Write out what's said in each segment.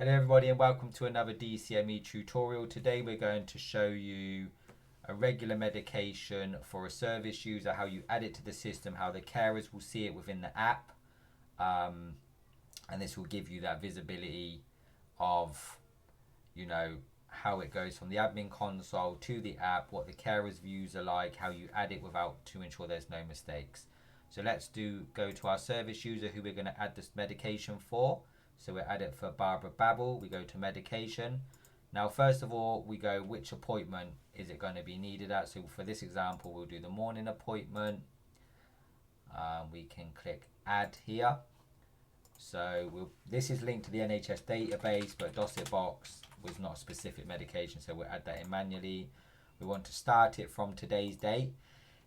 Hello everybody and welcome to another DCME tutorial. Today we're going to show you a regular medication for a service user, how you add it to the system, how the carers will see it within the app, and this will give you that visibility of, how it goes from the admin console to the app, what the carers views are like, how you add it without to ensure there's no mistakes. So let's go to our service user who we're going to add this medication for. So we add it for Barbara Babel. We go to medication. Now, first of all, we go which appointment is it going to be needed at. So for this example, we'll do the morning appointment. We can click add here. So this is linked to the NHS database, but Docet Box was not a specific medication, so we'll add that in manually. We want to start it from today's date.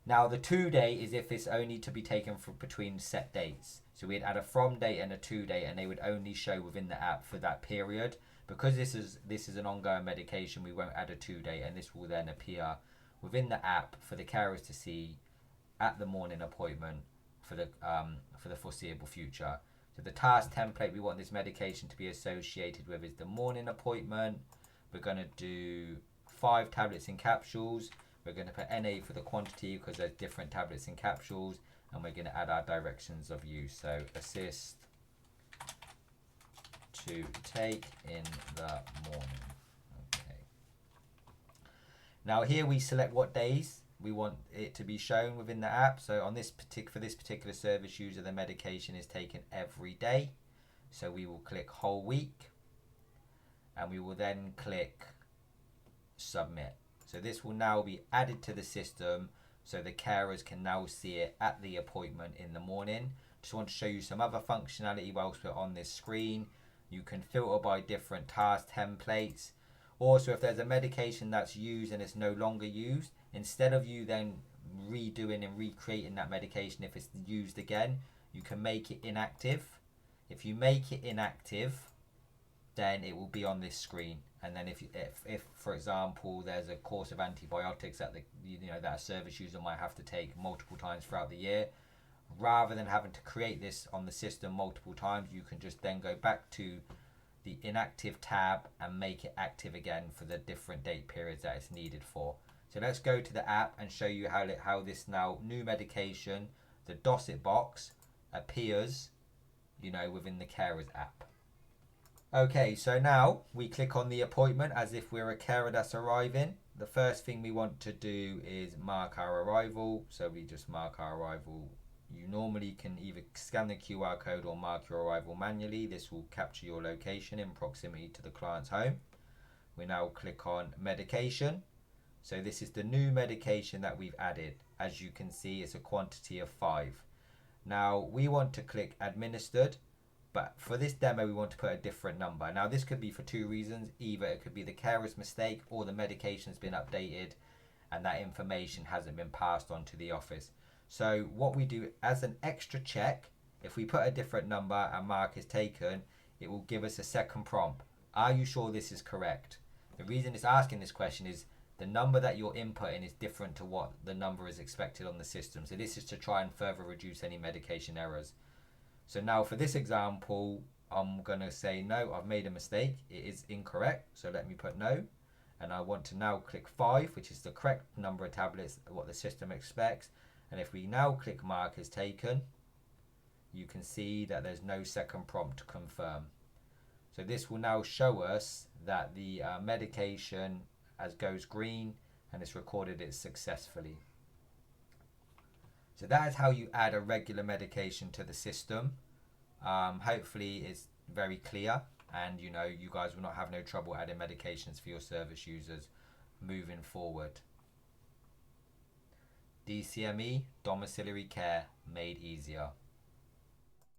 Now the to date is if it's only to be taken for between set dates. So we'd add a from date and a to date, and they would only show within the app for that period. Because this is an ongoing medication, we won't add a to date, and this will then appear within the app for the carers to see at the morning appointment for the foreseeable future. So the task template we want this medication to be associated with is the morning appointment. We're going to do 5 tablets in capsules. We're going to put NA for the quantity because there's different tablets and capsules, and we're going to add our directions of use. So assist to take in the morning. Okay. Now here we select what days we want it to be shown within the app. So on for this particular service user, the medication is taken every day. So we will click whole week, and we will then click submit. So this will now be added to the system so the carers can now see it at the appointment in the morning. Just want to show you some other functionality whilst we're on this screen. You can filter by different task templates. Also, if there's a medication that's used and it's no longer used, instead of you then redoing and recreating that medication if it's used again, you can make it inactive. If you make it inactive, then it will be on this screen. And then if for example there's a course of antibiotics that that a service user might have to take multiple times throughout the year, rather than having to create this on the system multiple times, you can just then go back to the inactive tab and make it active again for the different date periods that it's needed for. So let's go to the app and show you how this now new medication, the Docet Box, appears within the carers app. Okay, so now we click on the appointment as if we're a carer that's arriving. The first thing we want to do is mark our arrival. So we just mark our arrival. You normally can either scan the QR code or mark your arrival manually. This will capture your location in proximity to the client's home. We now click on medication. So this is the new medication that we've added. As you can see, it's a quantity of 5. Now we want to click administered. But for this demo, we want to put a different number. Now, this could be for 2 reasons. Either it could be the carer's mistake or the medication's been updated and that information hasn't been passed on to the office. So what we do as an extra check, if we put a different number and mark is taken, it will give us a second prompt. Are you sure this is correct? The reason it's asking this question is the number that you're inputting is different to what the number is expected on the system. So this is to try and further reduce any medication errors. So now for this example, I'm going to say no, I've made a mistake. It is incorrect. So let me put no. And I want to now click 5, which is the correct number of tablets, what the system expects. And if we now click mark as taken, you can see that there's no second prompt to confirm. So this will now show us that the medication goes green and it's recorded it successfully. So that is how you add a regular medication to the system. Hopefully it's very clear, and you guys will not have no trouble adding medications for your service users moving forward. DCME, domiciliary care made easier.